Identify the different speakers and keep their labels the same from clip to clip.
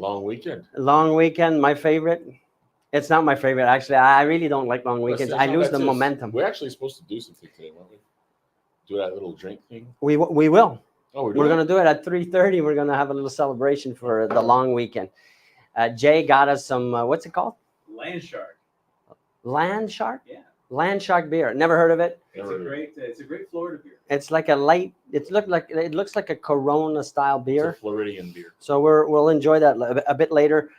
Speaker 1: Long weekend.
Speaker 2: Long weekend, my favorite. It's not my favorite, actually. I really don't like long weekends. I lose the momentum.
Speaker 1: We're actually supposed to do something today, weren't we? Do that little drink thing.
Speaker 2: We will.
Speaker 1: Oh,
Speaker 2: we're going to do it at 3:30. We're going to have a little celebration for the long weekend. Jay got us some, what's it called?
Speaker 3: Land Shark.
Speaker 2: Land Shark?
Speaker 3: Yeah.
Speaker 2: Land Shark beer. Never heard of it.
Speaker 3: It's a great Florida beer.
Speaker 2: It's like a light. It looks like a Corona style beer.
Speaker 1: It's a Floridian beer.
Speaker 2: So we'll enjoy that a bit later.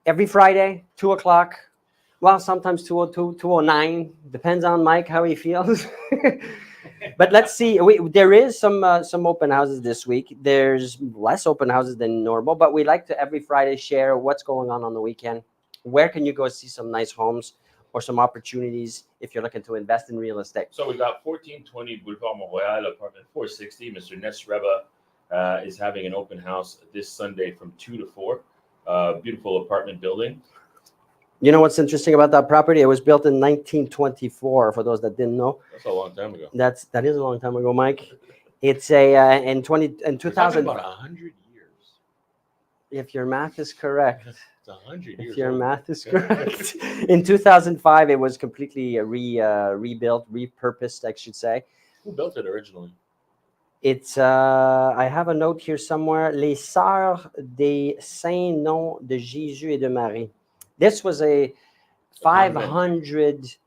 Speaker 2: Every Friday, 2:00. Well, sometimes 2:02, 2:09. Depends on Mike how he feels. But let's see. There is some open houses this week. There's less open houses than normal, but we like to every Friday share what's going on the weekend. Where can you go see some nice homes or some opportunities if you're looking to invest in real estate?
Speaker 1: So we got 1420 Boulevard Montréal, apartment 460. Mr. Nesreba is having an open house this Sunday from 2 to 4. Beautiful apartment building.
Speaker 2: You know what's interesting about that property? It was built in 1924. For those that didn't know,
Speaker 1: that's a long time ago.
Speaker 2: That is a long time ago, Mike. It's a in 2000.
Speaker 1: About 100 years.
Speaker 2: If your math is correct.
Speaker 1: It's 100 years.
Speaker 2: If your math is correct. In 2005, it was completely rebuilt, repurposed, I should say.
Speaker 1: Who built it originally?
Speaker 2: It's I have a note here somewhere. Les Sœurs des Saints Noms de Jésus et de Marie. This was a 500.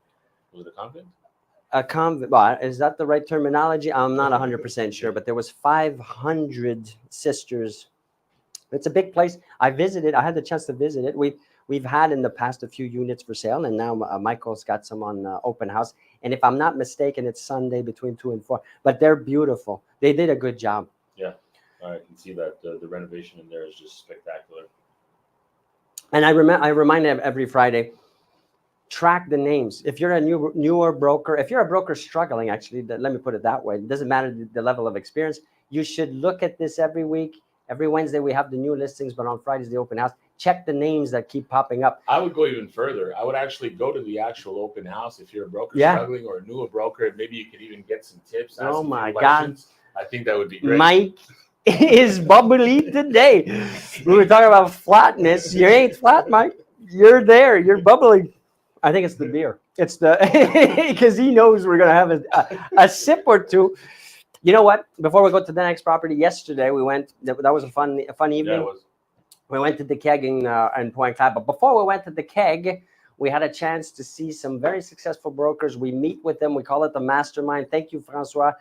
Speaker 1: Was it a convent?
Speaker 2: A convent. Well, is that the right terminology? I'm not 100% sure, but there was 500 sisters. It's a big place. I visited. I had the chance to visit it. We've had in the past a few units for sale, and now Michael's got some on open house. And if I'm not mistaken, it's Sunday between 2 and 4. But they're beautiful. They did a good job.
Speaker 1: Yeah, I can see that the renovation in there is just spectacular.
Speaker 2: And I remind them every Friday, track the names. If you're a newer broker, if you're a broker struggling, actually, let me put it that way. It doesn't matter the level of experience. You should look at this every week. Every Wednesday we have the new listings, but on Fridays the open house. Check the names that keep popping up.
Speaker 1: I would go even further. I would actually go to the actual open house if you're a broker struggling or a newer broker. Maybe you could even get some tips.
Speaker 2: Oh my God!
Speaker 1: I think that would be great.
Speaker 2: Mike is bubbly today. We were talking about flatness. You ain't flat, Mike. You're there. You're bubbly. I think it's the beer. It's the because he knows we're gonna have a sip or two. You know what? Before we go to the next property, yesterday we went. That was a fun evening.
Speaker 1: Yeah, it was.
Speaker 2: We went to the keg in Pointe-Claire. But before we went to the keg, we had a chance to see some very successful brokers. We meet with them. We call it the mastermind. Thank you, Francois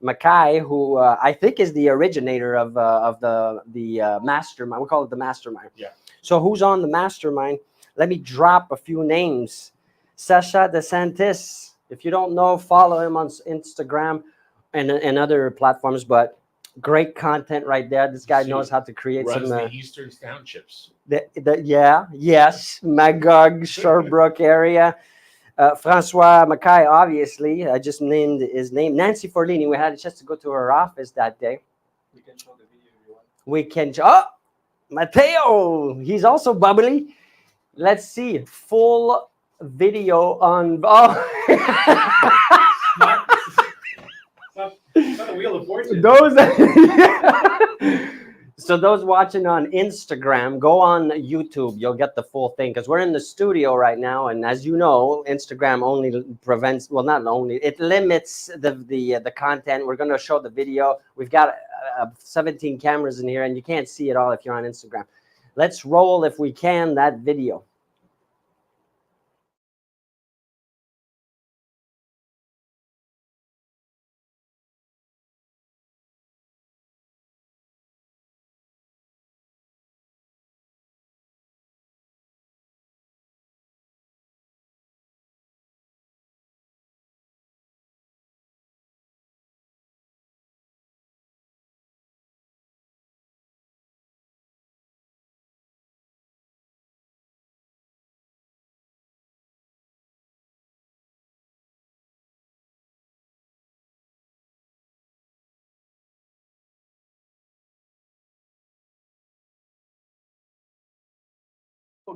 Speaker 2: Mackay, who I think is the originator of the mastermind. We call it the mastermind.
Speaker 1: Yeah.
Speaker 2: So who's on the mastermind? Let me drop a few names. Sacha DeSantis. If you don't know, follow him on Instagram and other platforms. But great content right there. This guy knows how to create
Speaker 1: runs
Speaker 2: some.
Speaker 1: The Eastern Townships.
Speaker 2: Yes, Magog, Sherbrooke area. Francois Mackay, obviously. I just named his name. Nancy Forlini. We had a chance to go to her office that day.
Speaker 3: We can show the video if you want.
Speaker 2: We can. Oh, Mateo. He's also bubbly. Let's see. Full video on. Oh.
Speaker 3: It's not a Wheel of Fortune.
Speaker 2: So those watching on Instagram, go on YouTube. You'll get the full thing because we're in the studio right now, and as you know, Instagram only prevents. Well, not only it limits the content. We're going to show the video. We've got 17 cameras in here, and you can't see it all if you're on Instagram. Let's roll, if we can, that video.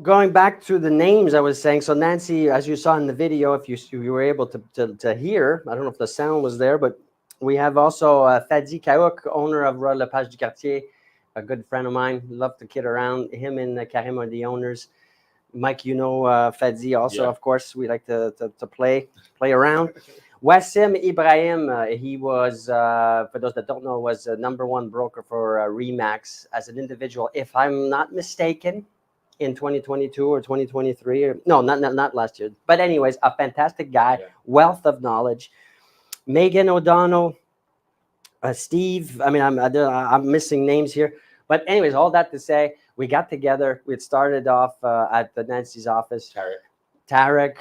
Speaker 2: Going back to the names I was saying, so Nancy, as you saw in the video, if you were able to hear, I don't know if the sound was there, but we have also Fadi Kaouk, owner of Royal Lepage du Quartier, a good friend of mine. Love to kid around. Him and Karim are the owners. Mike, Fadzi also,
Speaker 1: Yeah.
Speaker 2: of course. We like to play around. Wassim Ibrahim, he was, for those that don't know, was a number one broker for Remax as an individual, if I'm not mistaken, in 2022 or 2023. Or, no, not last year. But anyways, a fantastic guy,
Speaker 1: Yeah.
Speaker 2: wealth of knowledge. Megan O'Donnell, Steve. I mean, I'm missing names here. But anyways, all that to say, we got together. We had started off at the Nancy's office. Tarek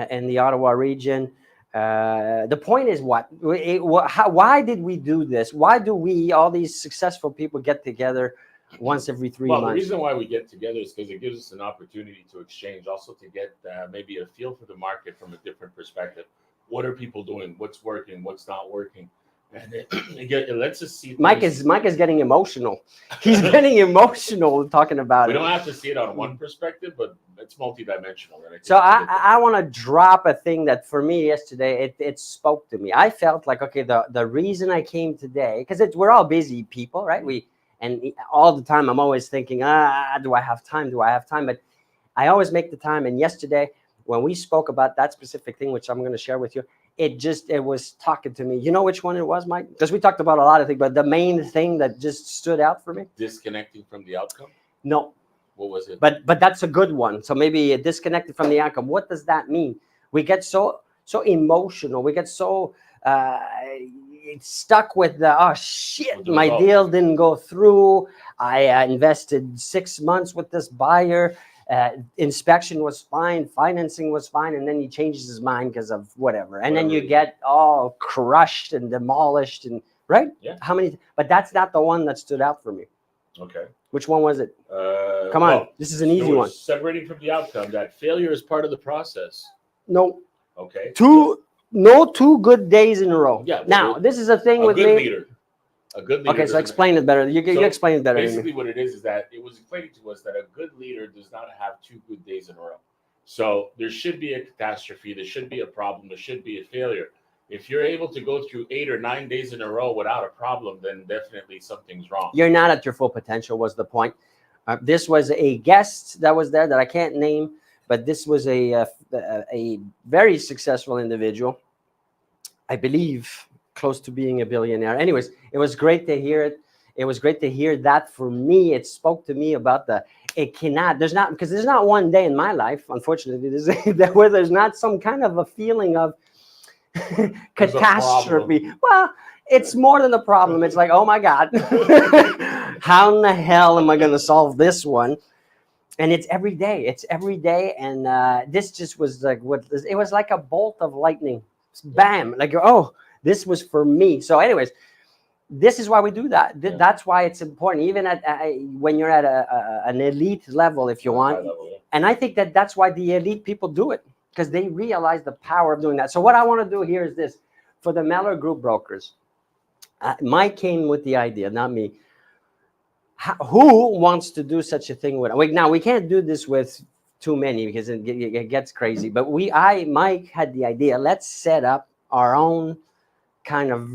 Speaker 2: in the Ottawa region. The point is what? Why did we do this? Why do we, all these successful people, get together once every 3
Speaker 1: Well,
Speaker 2: months?
Speaker 1: the reason why we get together is because it gives us an opportunity to exchange, also to get maybe a feel for the market from a different perspective. What are people doing? What's working? What's not working? And it lets us see.
Speaker 2: Mike is getting emotional. He's getting emotional talking about
Speaker 1: We
Speaker 2: it.
Speaker 1: don't have to see it on one perspective, but it's multidimensional. Right?
Speaker 2: So I want to drop a thing that for me yesterday, it spoke to me. I felt like, okay, the reason I came today, because we're all busy people, right? And all the time I'm always thinking, do I have time? Do I have time? But I always make the time. And yesterday, when we spoke about that specific thing, which I'm going to share with you, it was talking to me. You know which one it was, Mike? Because we talked about a lot of things, but the main thing that just stood out for me.
Speaker 1: Disconnecting from the outcome.
Speaker 2: No.
Speaker 1: What was it?
Speaker 2: But that's a good one. So maybe disconnected from the outcome. What does that mean? We get so emotional. We get so stuck with the shit. My deal didn't go through. I invested 6 months with this buyer. Inspection was fine, financing was fine, and then he changes his mind because of whatever, and then you get all crushed and demolished, and right?
Speaker 1: Yeah.
Speaker 2: How many? But that's not the one that stood out for me.
Speaker 1: Okay.
Speaker 2: Which one was it? Come on, this is an easy one.
Speaker 1: Separating from the outcome, that failure is part of the process.
Speaker 2: No.
Speaker 1: Okay.
Speaker 2: No 2 good days in a row.
Speaker 1: Yeah.
Speaker 2: Now, this is a thing with
Speaker 1: me. A good leader.
Speaker 2: Okay, so explain it better. You explain it better.
Speaker 1: Basically, what it is that it was explained to us that a good leader does not have 2 good days in a row. So there should be a catastrophe. There should be a problem. There should be a failure. If you're able to go through 8 or 9 days in a row without a problem, then definitely something's wrong.
Speaker 2: You're not at your full potential was the point. This was a guest that was there that I can't name, but this was a very successful individual. I believe close to being a billionaire. Anyways, it was great to hear it. It was great to hear that. For me, it spoke to me about there's not one day in my life, unfortunately, where there's not some kind of a feeling of catastrophe. Well, it's more than a problem. It's like, oh my God, how in the hell am I going to solve this one? And it's every day. And this just was like it was like a bolt of lightning. Bam! Like, oh, this was for me. So, anyways, this is why we do that.
Speaker 1: Yeah.
Speaker 2: That's why it's important, even when you're at an elite level, if you want.
Speaker 1: Level, yeah.
Speaker 2: And I think that's why the elite people do it, because they realize the power of doing that. So what I want to do here is this. For the Mellor Group brokers, Mike came with the idea, not me. Who wants to do such a thing with? Now, we can't do this with too many because it gets crazy. But Mike had the idea. Let's set up our own kind of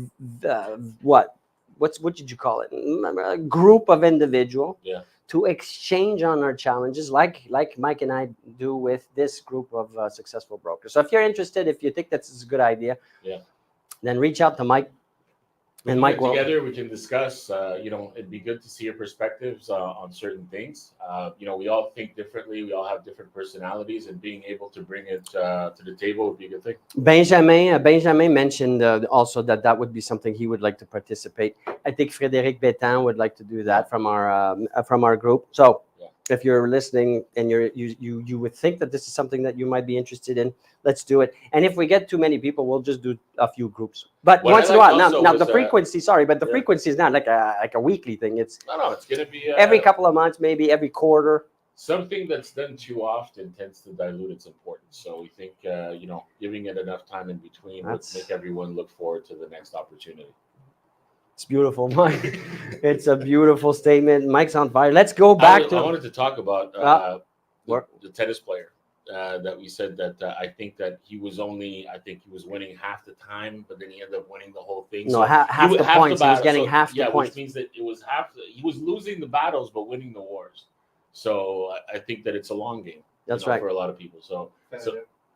Speaker 2: what did you call it? A group of individual to exchange on our challenges, like Mike and I do with this group of successful brokers. So if you're interested, if you think that's a good idea, then reach out to Mike. And Mike,
Speaker 1: together we can discuss. It'd be good to see your perspectives on certain things. We all think differently. We all have different personalities, and being able to bring it to the table would be a good thing.
Speaker 2: Benjamin mentioned also that would be something he would like to participate. I think Frédéric Bétain would like to do that from our group. So if you're listening and you would think that this is something that you might be interested in, let's do it. And if we get too many people, we'll just do a few groups. But once in a while, now the frequency. But the frequency is not like a weekly thing. It's
Speaker 1: it's going to be
Speaker 2: every couple of months, maybe every quarter.
Speaker 1: Something that's done too often tends to dilute its importance. So we think giving it enough time in between would make everyone look forward to the next opportunity.
Speaker 2: It's beautiful, Mike. It's a beautiful statement. Mike's on fire. Let's go back
Speaker 1: I wanted to talk about the tennis player. that we said that I think that I think he was winning half the time, but then he ended up winning the whole thing.
Speaker 2: No,
Speaker 1: So
Speaker 2: half
Speaker 1: he,
Speaker 2: the
Speaker 1: half
Speaker 2: points. He was
Speaker 1: battle-
Speaker 2: getting
Speaker 1: so,
Speaker 2: half the
Speaker 1: yeah,
Speaker 2: points.
Speaker 1: which means that it was he was losing the battles but winning the wars. So I think that it's a long game.
Speaker 2: That's right.
Speaker 1: For a lot of people. So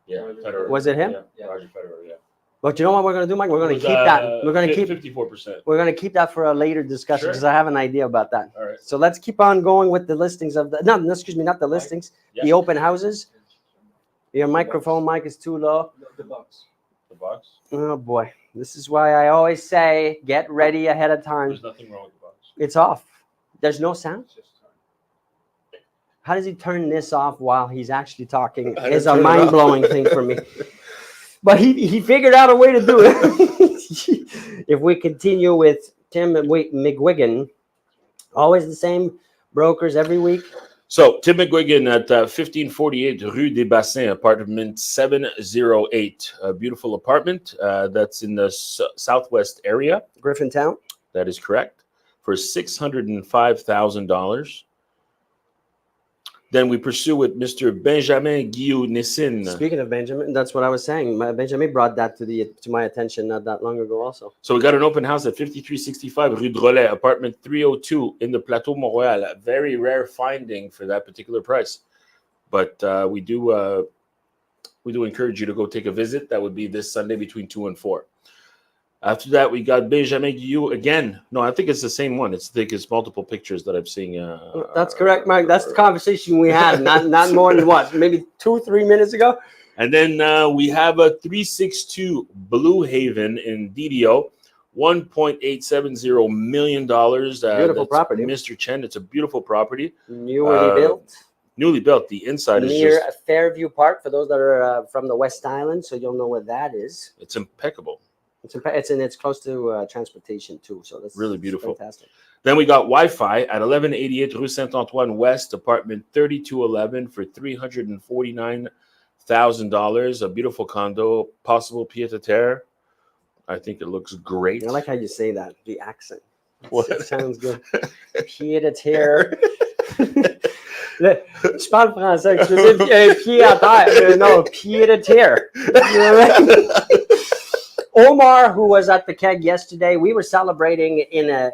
Speaker 1: yeah,
Speaker 3: Roger
Speaker 1: Federer.
Speaker 2: Was it him?
Speaker 1: Yeah, Roger Federer. Yeah.
Speaker 2: But you know what we're gonna do, Mike? We're gonna
Speaker 1: It was,
Speaker 2: keep that. We're gonna keep.
Speaker 1: 54%.
Speaker 2: We're gonna keep that for a later discussion
Speaker 1: Sure.
Speaker 2: because I have an idea about that.
Speaker 1: All right.
Speaker 2: So let's keep on going with the listings of the. No, excuse me, not the listings.
Speaker 1: Yeah.
Speaker 2: The open houses. Your microphone mic is too low.
Speaker 3: The box.
Speaker 1: The box.
Speaker 2: Oh boy, this is why I always say get ready ahead of time.
Speaker 1: There's nothing wrong with the box.
Speaker 2: It's off. There's no sound.
Speaker 3: It's just
Speaker 2: How does he turn this off while he's actually talking?
Speaker 1: I
Speaker 2: Is
Speaker 1: don't
Speaker 2: a
Speaker 1: turn it off.
Speaker 2: mind-blowing thing for me. But he figured out a way to do it. If we continue with Tim McGuigan, always the same brokers every week.
Speaker 1: So Tim McGuigan at 1548 Rue des Bassins, apartment 708. A beautiful apartment that's in the southwest area.
Speaker 2: Griffintown.
Speaker 1: That is correct. For $605,000. Then we pursue with Mr. Benjamin Guillaume-Nissin.
Speaker 2: Speaking of Benjamin, that's what I was saying. Benjamin brought that to my attention not that long ago also.
Speaker 1: So we got an open house at 5365 Rue Drolet, apartment 302 in the Plateau Montréal. A very rare finding for that particular price. But we do encourage you to go take a visit. That would be this Sunday between 2 and 4. After that, we got Benjamin Guillaume again. No, I think it's the same one. I think it's multiple pictures that I'm seeing.
Speaker 2: That's correct, Mike. That's the conversation we had, not more than what, maybe 2-3 minutes ago.
Speaker 1: And then we have a 362 Blue Haven in DDO, $1.870 million.
Speaker 2: Beautiful property.
Speaker 1: Mr. Chen, it's a beautiful property.
Speaker 2: Newly built.
Speaker 1: Newly built. The inside is
Speaker 2: Near
Speaker 1: just...
Speaker 2: Fairview Park, for those that are from the West Island, so you'll know where that is.
Speaker 1: It's impeccable.
Speaker 2: It's close to transportation too, so that's
Speaker 1: Really beautiful.
Speaker 2: Fantastic.
Speaker 1: Then we got Wi-Fi at 1188 Rue Saint-Antoine West, apartment 3211 for $349,000. A beautiful condo, possible pied-à-terre. I think it looks great.
Speaker 2: I like how you say that, the accent.
Speaker 1: What?
Speaker 2: It sounds good. Pied-à-terre. Je parle français. Je veux dire pied à terre. No, pied-à-terre. Omar, who was at the keg yesterday, we were celebrating in a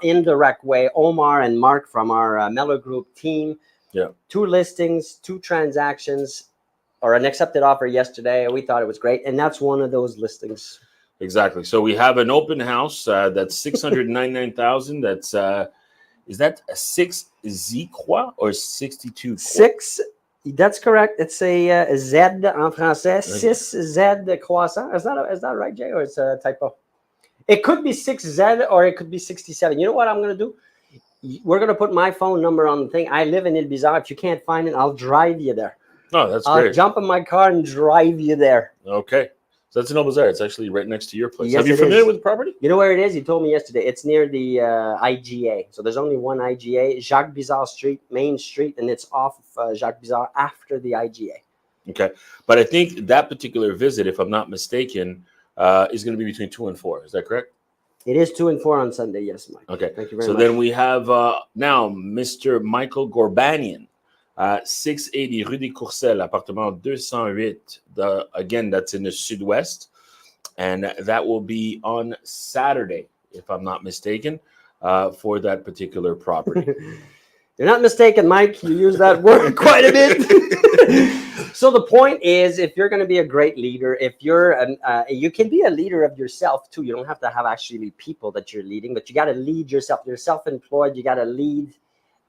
Speaker 2: indirect way. Omar and Mark from our Mellor Group team.
Speaker 1: Yeah. 2
Speaker 2: listings, 2 transactions, or an accepted offer yesterday, and we thought it was great. And that's one of those listings.
Speaker 1: Exactly. So we have an open house that's $699,000. That's is that a 6 Z Croix or 62?
Speaker 2: 6. That's correct. It's a Z en français. 6 Z croissant. Is that right, Jay, or it's a typo? It could be 6Z or it could be 67. You know what I'm going to do? We're going to put my phone number on the thing. I live in Ile Bizarre. If you can't find it, I'll drive you there.
Speaker 1: Oh, that's
Speaker 2: I'll
Speaker 1: great.
Speaker 2: jump in my car and drive you there.
Speaker 1: Okay. So that's in Bazaar. It's actually right next to your place.
Speaker 2: Yes,
Speaker 1: Have you
Speaker 2: it
Speaker 1: familiar
Speaker 2: is.
Speaker 1: with the property?
Speaker 2: You know where it is? He told me yesterday. It's near the IGA. So there's only one IGA, Jacques Bizarre Street, Main Street, and it's off of Jacques Bizarre after the IGA.
Speaker 1: Okay. But I think that particular visit, if I'm not mistaken, is going to be between 2 and 4. Is that correct?
Speaker 2: It is 2 and 4 on Sunday. Yes, Mike.
Speaker 1: Okay.
Speaker 2: Thank you very
Speaker 1: So
Speaker 2: much.
Speaker 1: then we have now Mr. Michael Gorbanian, 680 Rue des Courcelles, appartement 208. Again, that's in the Sud-Ouest. And that will be on Saturday, if I'm not mistaken, for that particular property.
Speaker 2: You're not mistaken, Mike. You use that word quite a bit. So the point is, if you're going to be a great leader, if you're you can be a leader of yourself too. You don't have to have actually people that you're leading, but you got to lead yourself. You're self-employed. You got to lead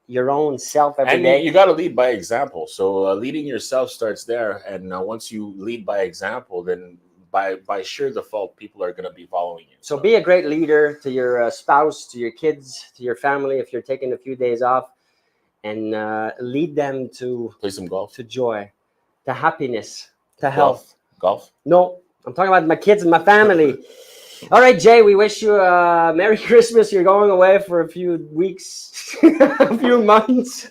Speaker 2: your own self every day.
Speaker 1: And you got to lead by example. So leading yourself starts there. And once you lead by example, then by sheer default, people are going to be following you.
Speaker 2: So be a great leader to your spouse, to your kids, to your family. If you're taking a few days off, and lead them to
Speaker 1: Play some golf.
Speaker 2: to joy, to happiness, to health.
Speaker 1: Golf.
Speaker 2: No, I'm talking about my kids and my family. All right, Jay, we wish you a Merry Christmas. You're going away for a few weeks, a few months.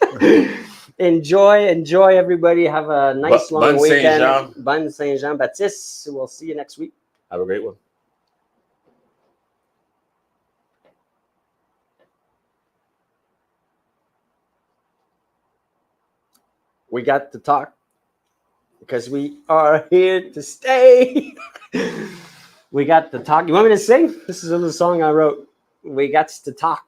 Speaker 2: Enjoy, everybody. Have a nice long
Speaker 1: Bonne
Speaker 2: weekend.
Speaker 1: Saint-Jean.
Speaker 2: Bonne Saint-Jean-Baptiste. We'll see you next week.
Speaker 1: Have a great one.
Speaker 2: We got to talk because we are here to stay. We got to talk. You want me to sing? This is a little song I wrote. We got to talk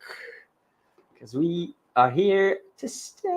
Speaker 2: because we are here to stay.